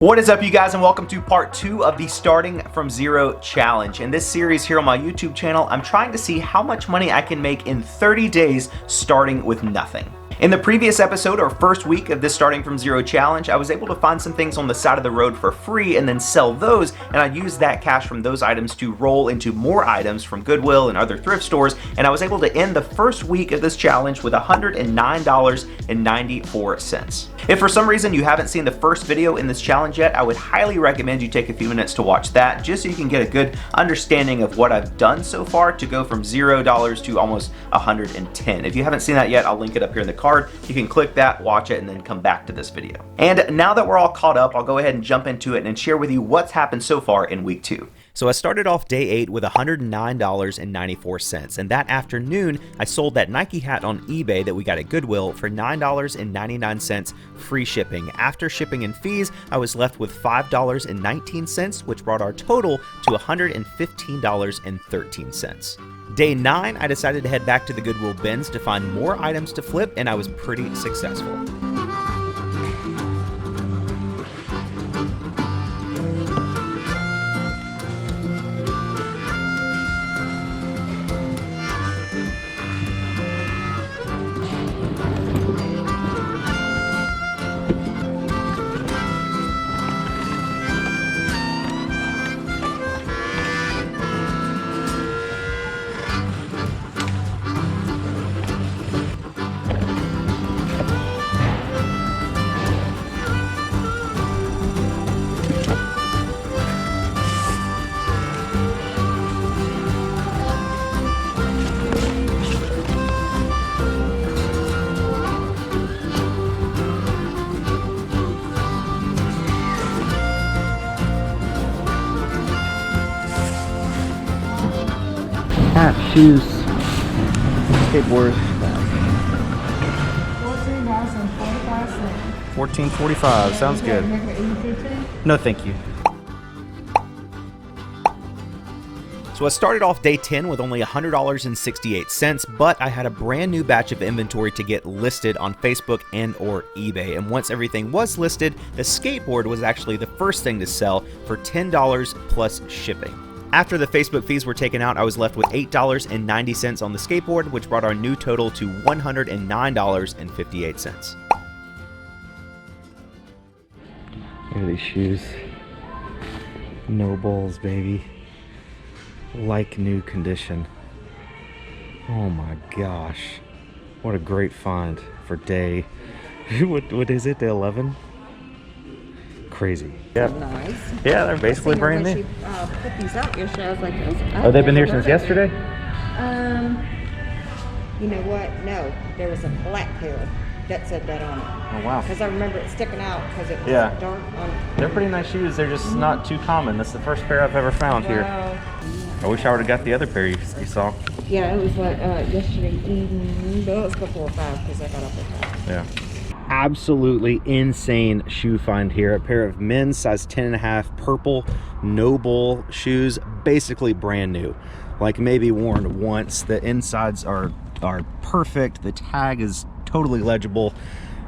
What is up, you guys, and welcome to part 2 of the Starting From Zero challenge. In this series here on my YouTube channel, I'm trying to see how much money I can make in 30 days starting with nothing. In the previous episode, or first week of this Starting From Zero challenge, I was able to find some things on the side of the road for free and then sell those, and I used that cash from those items to roll into more items from Goodwill and other thrift stores, and I was able to end the first week of this challenge with $109.94. If for some reason you haven't seen the first video in this challenge yet, I would highly recommend you take a few minutes to watch that, just so you can get a good understanding of what I've done so far to go from $0 to almost 110. If you haven't seen that yet, I'll link it up here in the card. You can click that, watch it, and then come back to this video. And now that we're all caught up, I'll go ahead and jump into it and share with you what's happened so far in week 2. So I started off day 8 with $109.94, and that afternoon I sold that Nike hat on eBay that we got at Goodwill for $9.99 free shipping. After shipping and fees, I was left with $5.19, which brought our total to $115.13. Day 9, I decided to head back to the Goodwill bins to find more items to flip, and I was pretty successful. Hat, shoes, skateboard. $14.45. Sounds good. No, thank you. So I started off day 10 with only $100.68, but I had a brand new batch of inventory to get listed on Facebook and or eBay. And once everything was listed, the skateboard was actually the first thing to sell for $10 plus shipping. After the Facebook fees were taken out, I was left with $8.90 on the skateboard, which brought our new total to $109.58. Look at these shoes. No balls, baby. Like new condition. Oh my gosh. What a great find for day. What is it, day 11? Crazy. Yeah. Nice. Yeah, they're basically brand new. She put these out yesterday. I was like, Oh, they've been here since yesterday? You know what? No, there was a black pair that said that on it. Oh wow. Because I remember it sticking out because it was dark on it. They're pretty nice shoes. They're just not too common. That's the first pair I've ever found here. I wish I would have got the other pair you saw. Yeah, it was like yesterday evening. But it was before 5 because I got up at 5. Yeah. Absolutely insane shoe find here. A pair of men's size 10.5 purple Noble shoes, basically brand new, like maybe worn once. The insides are perfect. The tag is totally legible.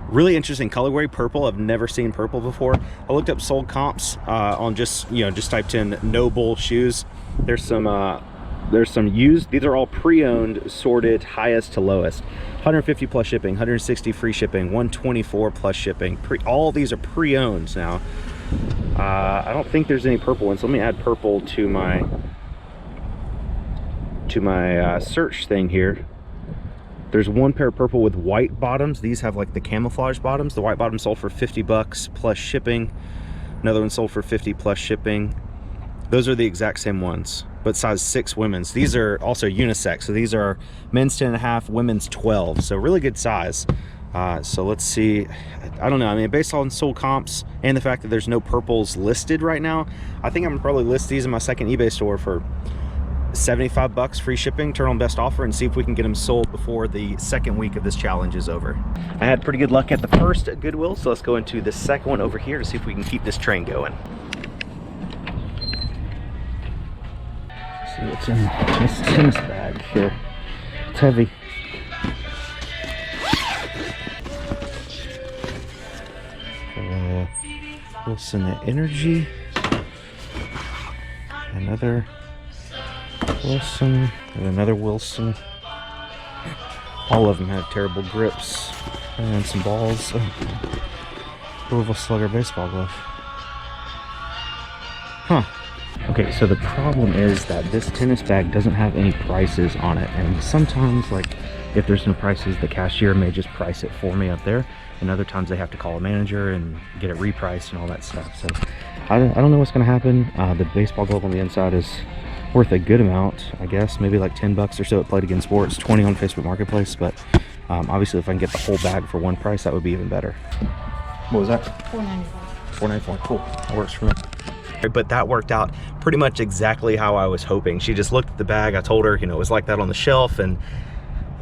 Really interesting colorway, purple. I've never seen purple before. I looked up sold comps on just typed in Noble shoes. There's some used. These are all pre-owned, sorted highest to lowest. 150 plus shipping, 160 free shipping, 124 plus shipping. All these are pre-owned now. I don't think there's any purple ones. Let me add purple to my search thing here. There's one pair of purple with white bottoms. These have like the camouflage bottoms. The white bottom sold for $50 plus shipping. Another one sold for 50 plus shipping. Those are the exact same ones, but size 6 women's. These are also unisex, so these are men's 10.5, women's 12, so really good size. So let's see. I don't know. I mean, based on sold comps and the fact that there's no purples listed right now, I think I'm gonna probably list these in my second eBay store for $75 free shipping, turn on best offer, and see if we can get them sold before the second week of this challenge is over. I had pretty good luck at the first Goodwill, so let's go into the second one over here to see if we can keep this train going. See what's in Miss Tim's bag here. It's heavy. Wilson Energy. Another Wilson and another Wilson. All of them had terrible grips. And some balls. Louisville Slugger baseball glove. Huh. Okay, so the problem is that this tennis bag doesn't have any prices on it. And sometimes, like, if there's no prices, the cashier may just price it for me up there. And other times they have to call a manager and get it repriced and all that stuff. So I don't know what's going to happen. The baseball glove on the inside is worth a good amount, I guess. Maybe like 10 bucks or so at Played Again Sports, 20 on Facebook Marketplace. But obviously if I can get the whole bag for one price, that would be even better. What was that? $4.94. $4.94, cool. That works for me. But that worked out pretty much exactly how I was hoping. She just looked at the bag. I told her, you know, it was like that on the shelf, and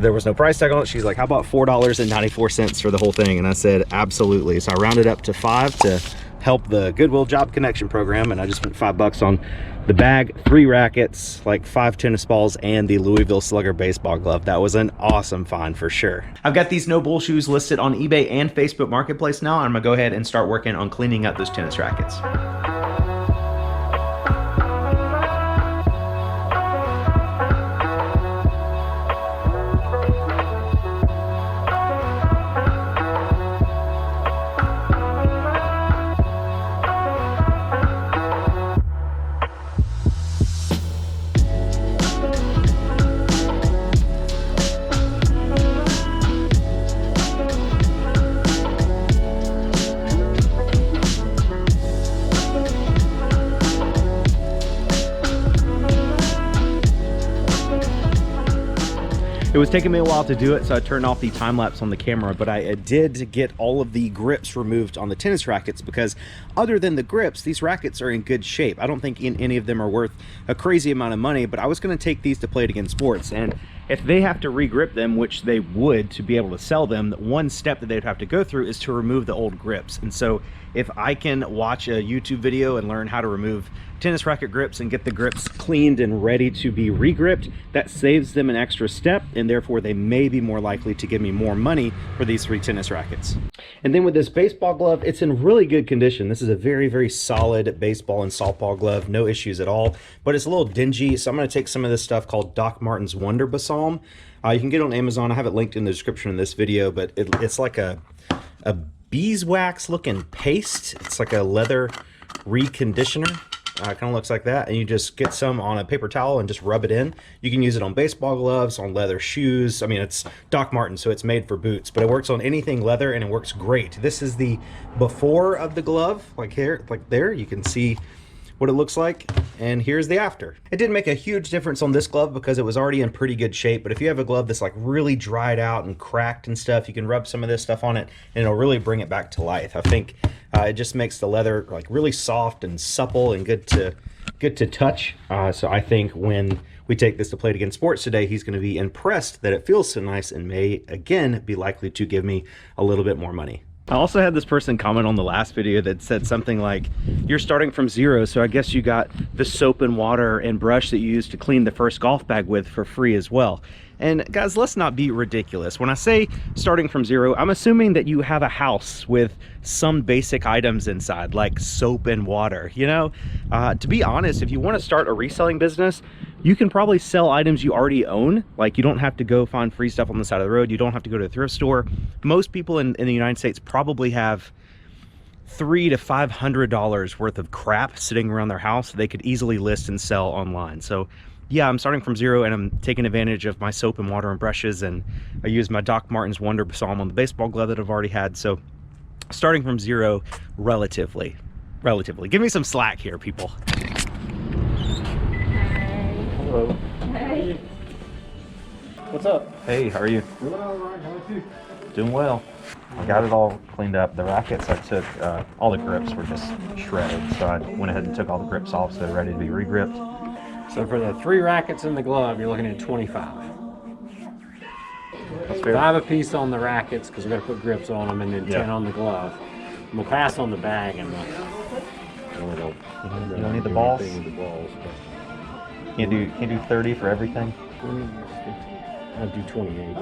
there was no price tag on it. She's like, how about $4.94 for the whole thing? And I said, absolutely. So I rounded up to $5 to help the Goodwill Job Connection program, and I just spent $5 on the bag, 3 rackets, like 5 tennis balls, and the Louisville Slugger baseball glove. That was an awesome find for sure. I've got these no bull shoes listed on eBay and Facebook Marketplace now. I'm gonna go ahead and start working on cleaning up those tennis rackets. It was taking me a while to do it, so I turned off the time lapse on the camera, but I did get all of the grips removed on the tennis rackets, because other than the grips, these rackets are in good shape. I don't think any of them are worth a crazy amount of money, but I was going to take these to Played Again Sports, and if they have to re-grip them, which they would to be able to sell them, one step that they'd have to go through is to remove the old grips. And so if I can watch a YouTube video and learn how to remove tennis racket grips and get the grips cleaned and ready to be re-gripped, that saves them an extra step, and therefore they may be more likely to give me more money for these 3 tennis rackets. And then with this baseball glove, it's in really good condition. This is a very, very solid baseball and softball glove, no issues at all, but it's a little dingy, so I'm going to take some of this stuff called Doc Martens Wonder Balm. You can get it on Amazon. I have it linked in the description of this video, but it's like a beeswax looking paste. It's like a leather reconditioner. Kind of looks like that, and you just get some on a paper towel and just rub it in. You can use it on baseball gloves, on leather shoes. I mean, it's Doc Martens, so it's made for boots, but it works on anything leather, and it works great. This is the before of the glove, like here, like there. You can see what it looks like, and here's the after. It didn't make a huge difference on this glove because it was already in pretty good shape, but if you have a glove that's like really dried out and cracked and stuff, you can rub some of this stuff on it and it'll really bring it back to life. I think it just makes the leather like really soft and supple and good to touch. So I think when we take this to Played Again Sports today, he's going to be impressed that it feels so nice and may again be likely to give me a little bit more money. I also had this person comment on the last video that said something like, you're starting from zero, so I guess you got the soap and water and brush that you used to clean the first golf bag with for free as well. And guys, let's not be ridiculous. When I say starting from zero, I'm assuming that you have a house with some basic items inside, like soap and water, you know? To be honest, if you want to start a reselling business, you can probably sell items you already own. Like, you don't have to go find free stuff on the side of the road. You don't have to go to a thrift store. Most people in the United States probably have $300 to $500 worth of crap sitting around their house they could easily list and sell online. So yeah, I'm starting from zero, and I'm taking advantage of my soap and water and brushes, and I use my Doc Martens Wonder Balm on the baseball glove that I've already had. So starting from zero, relatively. Give me some slack here, people. Hello. Hey. What's up? Hey, how are you? Doing all right, how about you? Doing well. I got it all cleaned up. The rackets I took, all the grips were just shredded, so I went ahead and took all the grips off so they're ready to be re-gripped. So for the 3 rackets in the glove, you're looking at 25. That's fair. 5 a piece on the rackets because we got to put grips on them, and then 10 Yeah. on the glove. And we'll pass on the bag, and we'll You don't need the balls? anything with the balls, Can't do 30 for everything? but I'll do 28.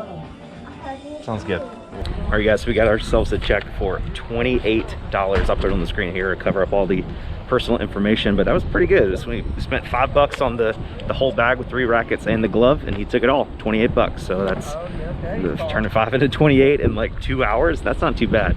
Sounds good. All right, guys, so we got ourselves a check for $28. I'll put it on the screen here to cover up all the personal information, but that was pretty good. We spent $5 on the whole bag with 3 rackets and the glove, and he took it all, 28 bucks. So that's turning 5 into 28 in like 2 hours. That's not too bad.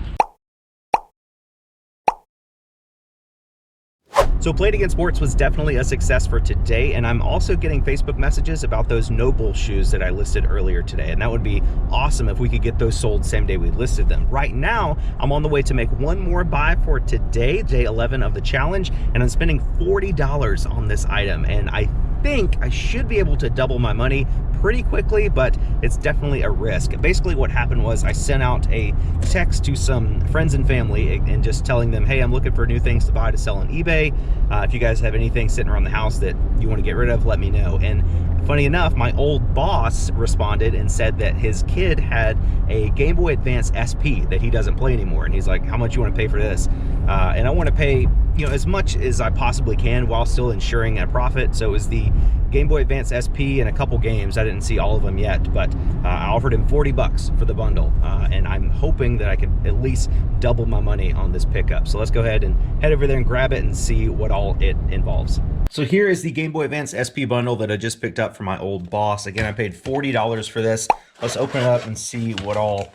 So Played Again Sports was definitely a success for today, and I'm also getting Facebook messages about those No Bull shoes that I listed earlier today, and that would be awesome if we could get those sold same day we listed them. Right now, I'm on the way to make one more buy for today, day 11 of the challenge, and I'm spending $40 on this item, and I think I should be able to double my money pretty quickly, but it's definitely a risk. Basically what happened was I sent out a text to some friends and family and just telling them, hey, I'm looking for new things to buy to sell on eBay. If you guys have anything sitting around the house that you want to get rid of, let me know. And funny enough, my old boss responded and said that his kid had a Game Boy Advance SP that he doesn't play anymore, and he's like, how much you want to pay for this? And I want to pay, you know, as much as I possibly can while still ensuring a profit. So it was the Game Boy Advance SP and a couple games. I didn't see all of them yet, but I offered him $40 for the bundle, and I'm hoping that I could at least double my money on this pickup. So let's go ahead and head over there and grab it and see what all it involves. So here is the Game Boy Advance SP bundle that I just picked up from my old boss. Again, I paid $40 for this. Let's open it up and see what all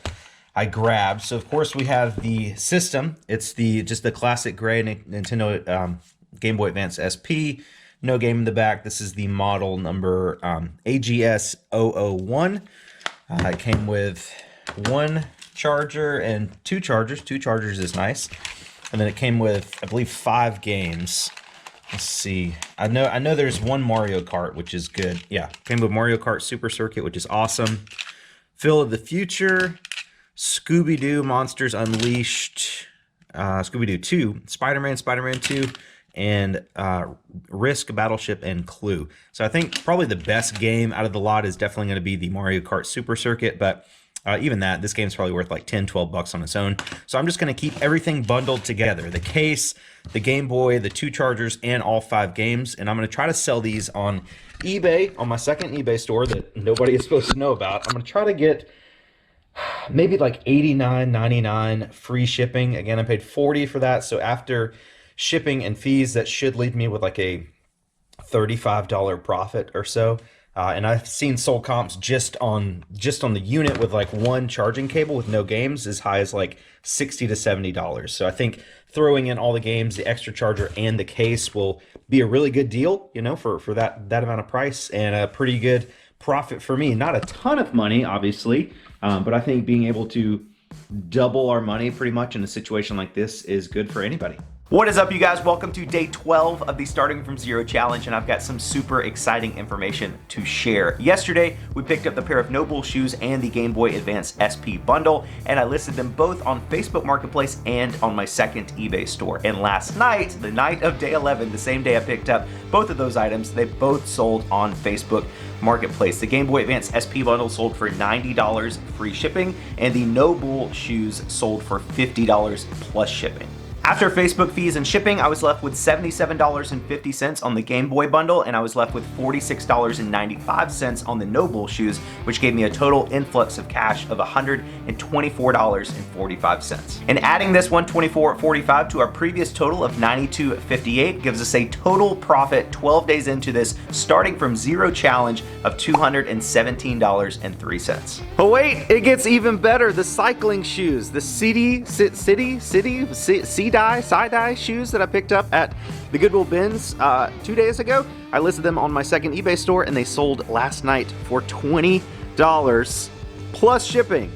I grabbed. So of course we have the system. It's just the classic gray Nintendo Game Boy Advance SP. No game in the back. This is the model number AGS 001. It came with 1 charger and 2 chargers. 2 chargers is nice. And then it came with, I believe, 5 games. Let's see. I know there's 1 Mario Kart, which is good. Yeah, came with Mario Kart Super Circuit, which is awesome. Phil of the Future, Scooby-Doo Monsters Unleashed, Scooby-Doo 2, Spider-Man 2, and Risk, Battleship, and Clue. So I think probably the best game out of the lot is definitely going to be the Mario Kart Super Circuit, but even that, this game's probably worth like 10, 12 bucks on its own. So I'm just going to keep everything bundled together. The case, the Game Boy, the 2 chargers, and all 5 games. And I'm going to try to sell these on eBay, on my second eBay store that nobody is supposed to know about. I'm going to try to get maybe like $89.99 free shipping. Again, I paid $40 for that. So after shipping and fees, that should leave me with like a $35 profit or so. And I've seen sold comps just on the unit with like 1 charging cable with no games as high as like $60 to $70. So I think throwing in all the games, the extra charger, and the case will be a really good deal, you know, for that amount of price, and a pretty good profit for me. Not a ton of money, obviously, but I think being able to double our money pretty much in a situation like this is good for anybody. What is up, you guys? Welcome to day 12 of the Starting From Zero challenge, and I've got some super exciting information to share. Yesterday, we picked up the pair of No Bull shoes and the Game Boy Advance SP bundle, and I listed them both on Facebook Marketplace and on my second eBay store. And last night, the night of day 11, the same day I picked up both of those items, they both sold on Facebook Marketplace. The Game Boy Advance SP bundle sold for $90 free shipping, and the No Bull shoes sold for $50 plus shipping. After Facebook fees and shipping, I was left with $77.50 on the Game Boy bundle, and I was left with $46.95 on the No Bull shoes, which gave me a total influx of cash of $124.45. And adding this $124.45 to our previous total of $92.58 gives us a total profit 12 days into this Starting From Zero challenge of $217.03. Oh wait, it gets even better. The cycling shoes, the side-eye shoes that I picked up at the Goodwill Bins 2 days ago. I listed them on my second eBay store, and they sold last night for $20 plus shipping.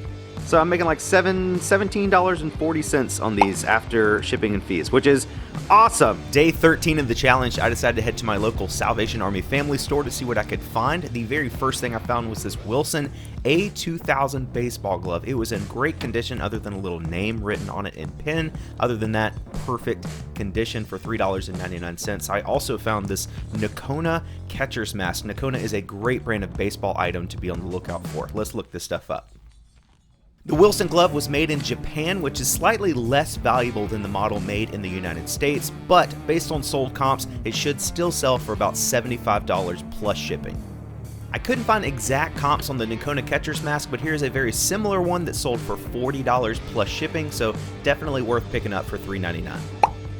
So I'm making like $17.40 on these after shipping and fees, which is awesome. Day 13 of the challenge, I decided to head to my local Salvation Army family store to see what I could find. The very first thing I found was this Wilson A2000 baseball glove. It was in great condition other than a little name written on it in pen. Other than that, perfect condition for $3.99. I also found this Nakona catcher's mask. Nakona is a great brand of baseball item to be on the lookout for. Let's look this stuff up. The Wilson glove was made in Japan, which is slightly less valuable than the model made in the United States, but based on sold comps, it should still sell for about $75 plus shipping. I couldn't find exact comps on the Nakona Catcher's mask, but here's a very similar one that sold for $40 plus shipping, so definitely worth picking up for $3.99.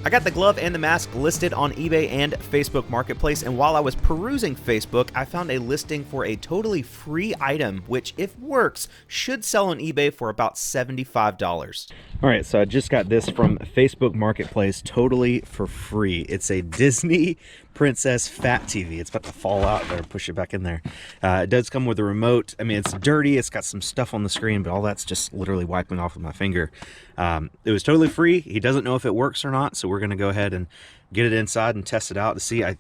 I got the glove and the mask listed on eBay and Facebook Marketplace, and while I was perusing Facebook, I found a listing for a totally free item, which, if works, should sell on eBay for about $75. All right, so I just got this from Facebook Marketplace totally for free. It's a Disney Princess Fat TV. It's about to fall out there. Push it back in there. It does come with a remote. I mean, it's dirty. It's got some stuff on the screen, but all that's just literally wiping off with my finger. It was totally free. He doesn't know if it works or not, so we're going to go ahead and get it inside and test it out to see. I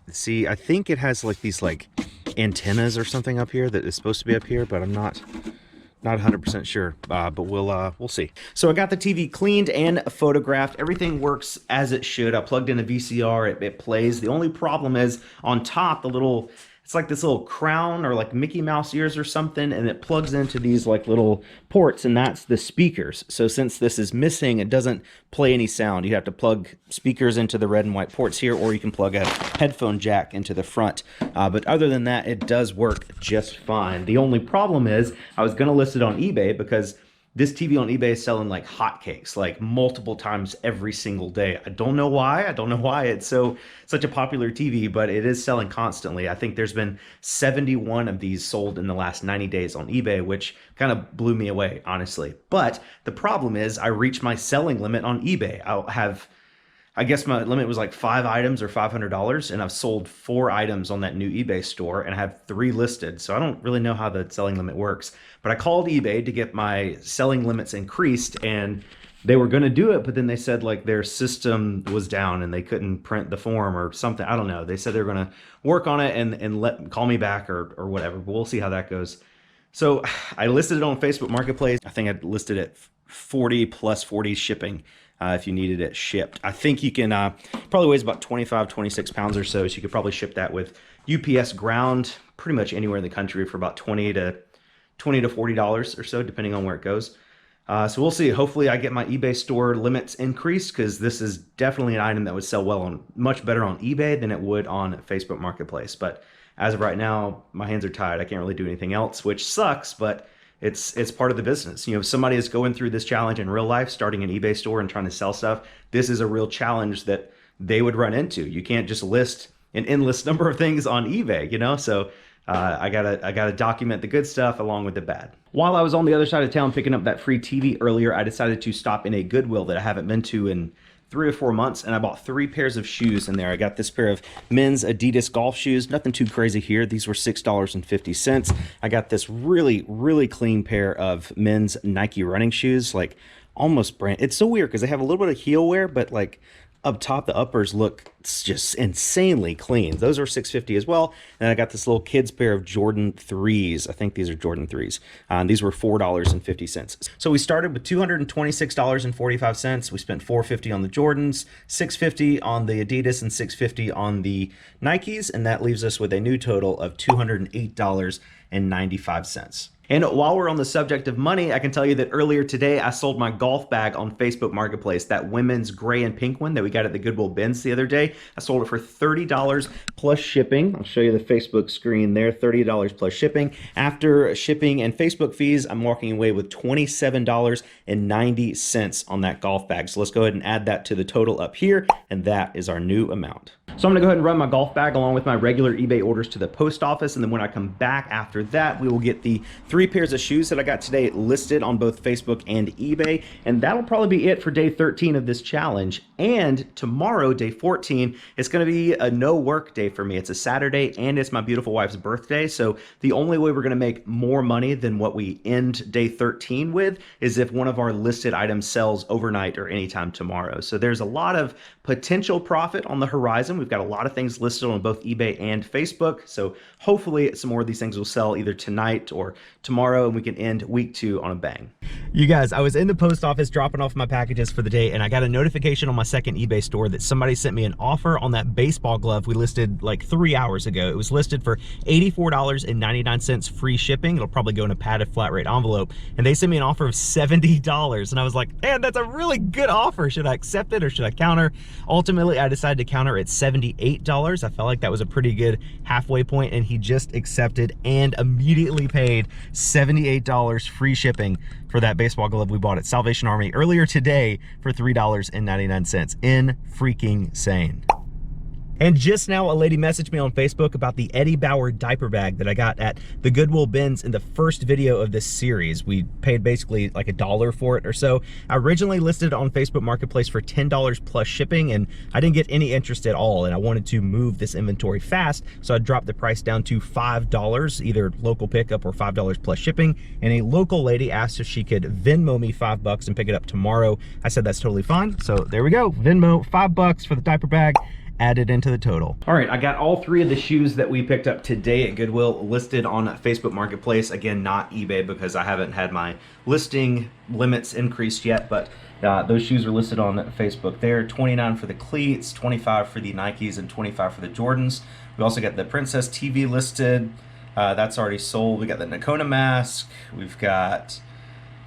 think it has like these like antennas or something up here that is supposed to be up here, but I'm not 100% sure, but we'll see. So I got the TV cleaned and photographed. Everything works as it should. I plugged in a VCR, it plays. The only problem is on top, it's like this little crown or like Mickey Mouse ears or something, and it plugs into these like little ports, and that's the speakers. So since this is missing, it doesn't play any sound. You have to plug speakers into the red and white ports here, or you can plug a headphone jack into the front. But other than that, it does work just fine. The only problem is I was gonna list it on eBay because this TV on eBay is selling like hotcakes, like multiple times every single day. I don't know why. I don't know why it's such a popular TV, but it is selling constantly. I think there's been 71 of these sold in the last 90 days on eBay, which kind of blew me away, honestly. But the problem is I reached my selling limit on eBay. I guess my limit was like 5 items or $500, and I've sold 4 items on that new eBay store, and I have 3 listed. So I don't really know how the selling limit works. But I called eBay to get my selling limits increased, and they were going to do it, but then they said like their system was down and they couldn't print the form or something. I don't know. They said they were going to work on it and call me back or whatever. But we'll see how that goes. So I listed it on Facebook Marketplace. I think I listed it 40 plus 40 shipping. If you needed it shipped. I think you can, probably weighs about 25, 26 pounds or so you could probably ship that with UPS ground pretty much anywhere in the country for about $20 to $40 or so, depending on where it goes. So we'll see. Hopefully I get my eBay store limits increased, because this is definitely an item that would sell much better on eBay than it would on Facebook Marketplace. But as of right now, my hands are tied. I can't really do anything else, which sucks, but it's part of the business. You know, if somebody is going through this challenge in real life, starting an eBay store and trying to sell stuff, this is a real challenge that they would run into. You can't just list an endless number of things on eBay, you know? So I gotta document the good stuff along with the bad. While I was on the other side of town picking up that free TV earlier, I decided to stop in a Goodwill that I haven't been to in 3 or 4 months, and I bought 3 pairs of shoes in there. I got this pair of men's Adidas golf shoes, nothing too crazy here. These were $6.50. I got this really, really clean pair of men's Nike running shoes, like almost brand. It's so weird because they have a little bit of heel wear, but like up top, the uppers look just insanely clean. Those are $6.50 as well. And I got this little kids pair of Jordan 3s. I think these are Jordan 3s. These were $4.50. So we started with $226.45. We spent $4.50 on the Jordans, $6.50 on the Adidas, and $6.50 on the Nikes. And that leaves us with a new total of $208.95. And while we're on the subject of money, I can tell you that earlier today, I sold my golf bag on Facebook Marketplace, that women's gray and pink one that we got at the Goodwill bins the other day. I sold it for $30 plus shipping. I'll show you the Facebook screen there, $30 plus shipping. After shipping and Facebook fees, I'm walking away with $27.90 on that golf bag. So let's go ahead and add that to the total up here, and that is our new amount. So I'm gonna go ahead and run my golf bag along with my regular eBay orders to the post office, and then when I come back after that, we will get the 3 pairs of shoes that I got today listed on both Facebook and eBay, and that'll probably be it for day 13 of this challenge. And tomorrow, day 14, it's gonna be a no work day for me. It's a Saturday and it's my beautiful wife's birthday, so the only way we're gonna make more money than what we end day 13 with is if one of our listed items sells overnight or anytime tomorrow. So there's a lot of potential profit on the horizon. We've got a lot of things listed on both eBay and Facebook, so hopefully some more of these things will sell either tonight or tomorrow, and we can end week 2 on a bang. You guys, I was in the post office dropping off my packages for the day, and I got a notification on my second eBay store that somebody sent me an offer on that baseball glove we listed like 3 hours ago. It was listed for $84.99 free shipping. It'll probably go in a padded flat rate envelope, and they sent me an offer of $70, and I was like, man, that's a really good offer. Should I accept it or should I counter? Ultimately, I decided to counter at $70. $78. I felt like that was a pretty good halfway point, and he just accepted and immediately paid $78 free shipping for that baseball glove we bought at Salvation Army earlier today for $3.99. In freaking sane. And just now, a lady messaged me on Facebook about the Eddie Bauer diaper bag that I got at the Goodwill bins in the first video of this series. We paid basically like $1 for it or so. I originally listed it on Facebook Marketplace for $10 plus shipping, and I didn't get any interest at all, and I wanted to move this inventory fast, so I dropped the price down to $5, either local pickup or $5 plus shipping, and a local lady asked if she could Venmo me $5 and pick it up tomorrow. I said that's totally fine, so there we go. Venmo, $5 for the diaper bag, added into the total. All right, I got all 3 of the shoes that we picked up today at Goodwill listed on Facebook Marketplace. Again, not eBay because I haven't had my listing limits increased yet, but those shoes are listed on Facebook there. $29 for the cleats, $25 for the Nikes, and $25 for the Jordans. We also got the Princess TV listed. That's already sold. We got the Nakona mask. We've got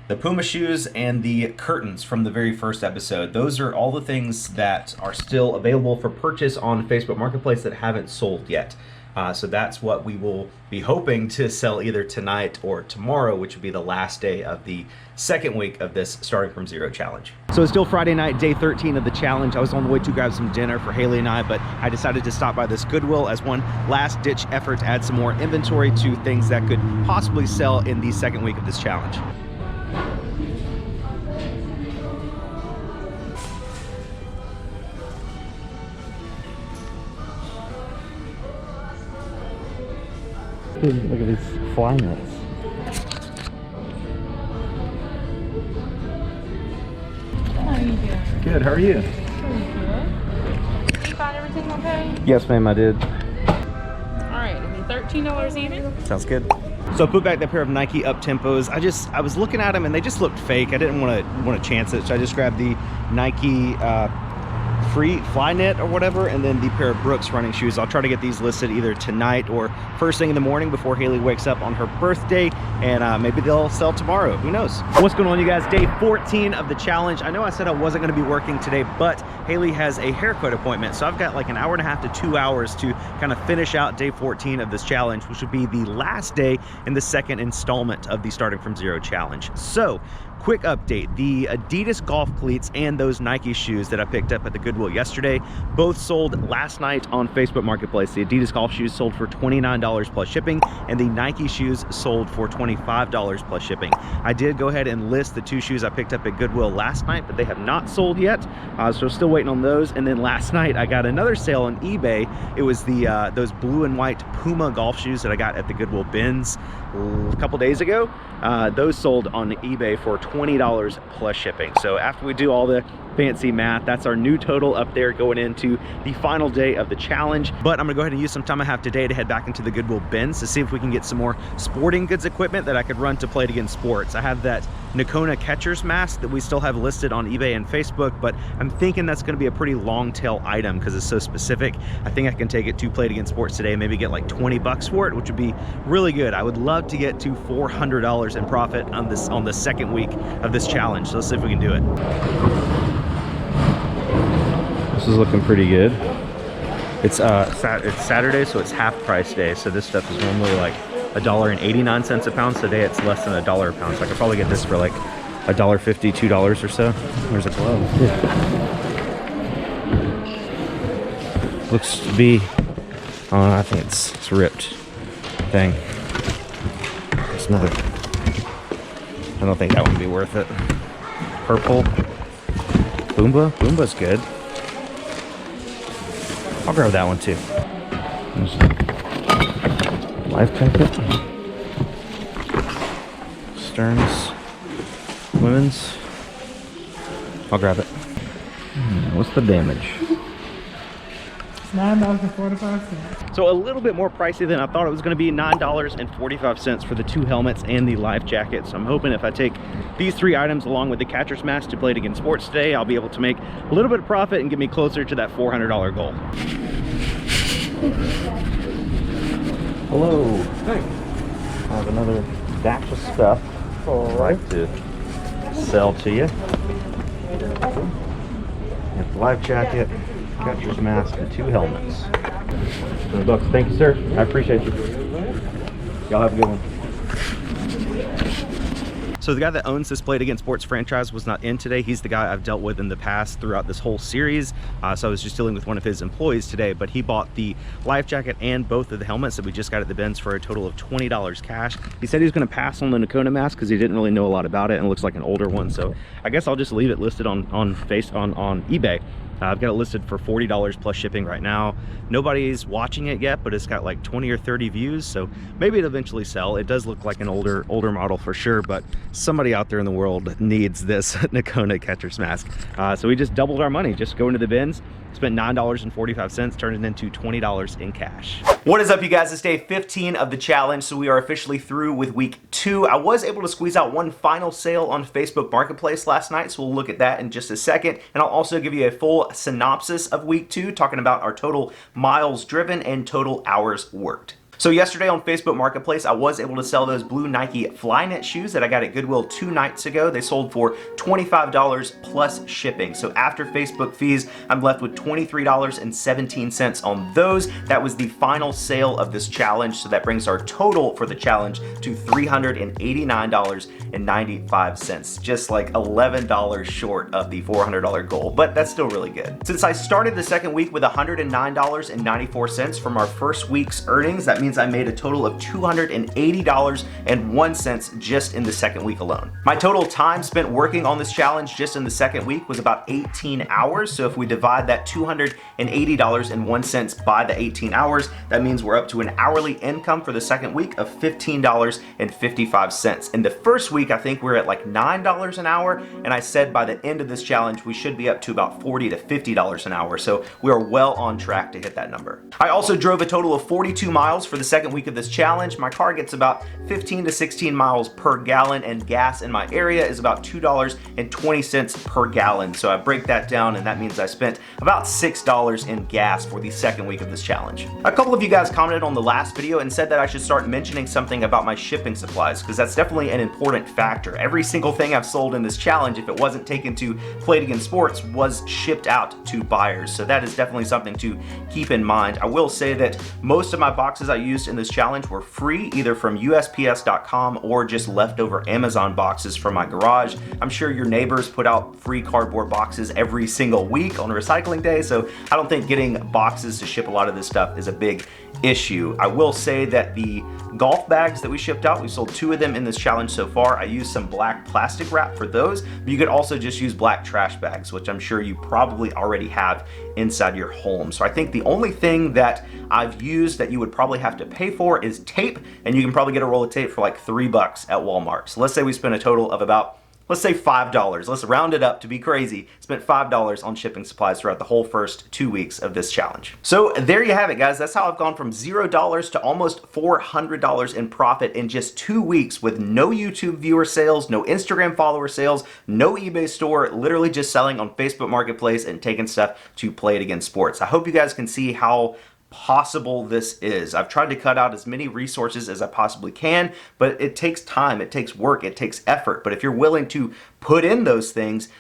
the Puma shoes and the curtains from the very first episode. Those are all the things that are still available for purchase on Facebook Marketplace that haven't sold yet. So that's what we will be hoping to sell either tonight or tomorrow, which would be the last day of the second week of this Starting From Zero challenge. So it's still Friday night, day 13 of the challenge. I was on the way to grab some dinner for Haley and I, but I decided to stop by this Goodwill as one last ditch effort to add some more inventory to things that could possibly sell in the second week of this challenge. Look at these fly nets. How are you doing? Good, how are you? Pretty good. Did you find everything okay? Yes, ma'am, I did. Alright, it'll be $13 even. Sounds good. So I put back that pair of Nike up tempos. I was looking at them and they just looked fake. I didn't want to chance it, so I just grabbed the Nike free fly net or whatever, and then the pair of Brooks running shoes. I'll try to get these listed either tonight or first thing in the morning before Haley wakes up on her birthday, and maybe they'll sell tomorrow. Who knows? What's going on, you guys? Day 14 of the challenge. I know I said I wasn't going to be working today, but Haley has a haircut appointment, so I've got like an hour and a half to 2 hours to kind of finish out day 14 of this challenge, which would be the last day in the second installment of the Starting From Zero challenge. So quick update, the Adidas golf cleats and those Nike shoes that I picked up at the Goodwill yesterday both sold last night on Facebook Marketplace. The Adidas golf shoes sold for $29 plus shipping, and the Nike shoes sold for $25 plus shipping. I did go ahead and list the 2 shoes I picked up at Goodwill last night, but they have not sold yet, so still waiting on those. And then last night I got another sale on eBay. It was the those blue and white Puma golf shoes that I got at the Goodwill bins a couple days ago. Those sold on eBay for $20 plus shipping. So after we do all the fancy math, that's our new total up there going into the final day of the challenge. But I'm gonna go ahead and use some time I have today to head back into the Goodwill bins to see if we can get some more sporting goods equipment that I could run to Play It Again Sports. I have that Nakona catcher's mask that we still have listed on eBay and Facebook, but I'm thinking that's gonna be a pretty long tail item because it's so specific. I think I can take it to Play It Again Sports today, maybe get like 20 bucks for it, which would be really good. I would love to get to $400 in profit on the second week of this challenge. So let's see if we can do it. This is looking pretty good. It's Saturday, so it's half price day. So this stuff is normally like $1.89 a pound. So today it's less than $1 a pound. So I could probably get this for like $1.50, $2 or so. There's a glove. Yeah. Looks to be, I think it's ripped thing. It's another. I don't think that would be worth it. Purple. Boomba. Boomba's good. I'll grab that one too. There's a life jacket. Stearns. Women's. I'll grab it. What's the damage? $9.45. So a little bit more pricey than I thought it was going to be. $9.45 for the 2 helmets and the life jacket. So I'm hoping if I take these 3 items along with the catcher's mask to Play It Again Sports today, I'll be able to make a little bit of profit and get me closer to that $400 goal. Hello. Hey. I have another batch of stuff I'd like to sell to you. Got the life jacket. catcher's mask, and 2 helmets. $100. Thank you, sir. I appreciate you. Y'all have a good one. So the guy that owns this Play It Again Sports franchise was not in today. He's the guy I've dealt with in the past throughout this whole series. So I was just dealing with one of his employees today, but he bought the life jacket and both of the helmets that we just got at the bins for a total of $20 cash. He said he was gonna pass on the Nakona mask because he didn't really know a lot about it and it looks like an older one. So I guess I'll just leave it listed on eBay. I've got it listed for $40 plus shipping right now. Nobody's watching it yet, but it's got like 20 or 30 views, so maybe it'll eventually sell. It does look like an older model for sure, but somebody out there in the world needs this Nakona catcher's mask. So we just doubled our money, just going to the bins, spent $9.45, turned it into $20 in cash. What is up, you guys? It's day 15 of the challenge, so we are officially through with week 2. I was able to squeeze out one final sale on Facebook Marketplace last night, so we'll look at that in just a second. And I'll also give you a full synopsis of week 2, talking about our total miles driven and total hours worked. So yesterday on Facebook Marketplace, I was able to sell those blue Nike Flyknit shoes that I got at Goodwill 2 nights ago. They sold for $25 plus shipping. So after Facebook fees, I'm left with $23.17 on those. That was the final sale of this challenge. So that brings our total for the challenge to $389.95. Just like $11 short of the $400 goal, but that's still really good. Since I started the second week with $109.94 from our first week's earnings, that means I made a total of $280.01 just in the second week alone. My total time spent working on this challenge just in the second week was about 18 hours. So if we divide that $280.01 by the 18 hours, that means we're up to an hourly income for the second week of $15.55. In the first week, I think we're at like $9 an hour. And I said by the end of this challenge, we should be up to about $40 to $50 an hour. So we are well on track to hit that number. I also drove a total of 42 miles for the second week of this challenge. My car gets about 15 to 16 miles per gallon, and gas in my area is about $2.20 per gallon. So I break that down, and that means I spent about $6 in gas for the second week of this challenge. A couple of you guys commented on the last video and said that I should start mentioning something about my shipping supplies, because that's definitely an important factor. Every single thing I've sold in this challenge, if it wasn't taken to Play It Again Sports, was shipped out to buyers. So that is definitely something to keep in mind. I will say that most of my boxes I used in this challenge were free, either from USPS.com or just leftover Amazon boxes from my garage. I'm sure your neighbors put out free cardboard boxes every single week on recycling day, so I don't think getting boxes to ship a lot of this stuff is a big issue. I will say that the golf bags that we shipped out, we sold 2 of them in this challenge so far. I used some black plastic wrap for those, but you could also just use black trash bags, which I'm sure you probably already have inside your home. So I think the only thing that I've used that you would probably have to pay for is tape, and you can probably get a roll of tape for like $3 at Walmart. So let's say we spent a total of about, let's say $5. Let's round it up to be crazy. Spent $5 on shipping supplies throughout the whole first 2 weeks of this challenge. So there you have it, guys. That's how I've gone from $0 to almost $400 in profit in just 2 weeks with no YouTube viewer sales, no Instagram follower sales, no eBay store, literally just selling on Facebook Marketplace and taking stuff to Play It Again Sports. I hope you guys can see how possible this is. I've tried to cut out as many resources as I possibly can, but it takes time, it takes work, it takes effort. But if you're willing to put in those things,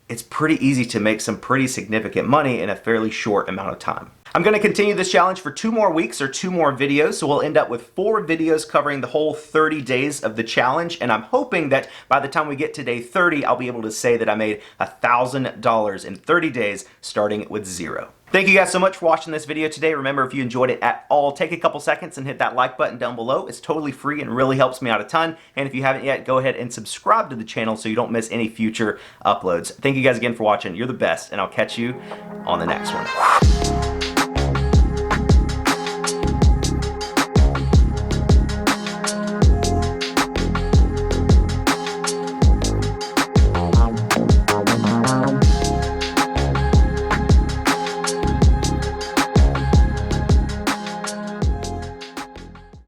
it's pretty easy to make some pretty significant money in a fairly short amount of time. I'm going to continue this challenge for 2 more weeks or 2 more videos, so we'll end up with 4 videos covering the whole 30 days of the challenge, and I'm hoping that by the time we get to day 30, I'll be able to say that I made $1,000 in 30 days starting with 0. Thank you guys so much for watching this video today. Remember, if you enjoyed it at all, take a couple seconds and hit that like button down below. It's totally free and really helps me out a ton. And if you haven't yet, go ahead and subscribe to the channel so you don't miss any future uploads. Thank you guys again for watching. You're the best, and I'll catch you on the next one.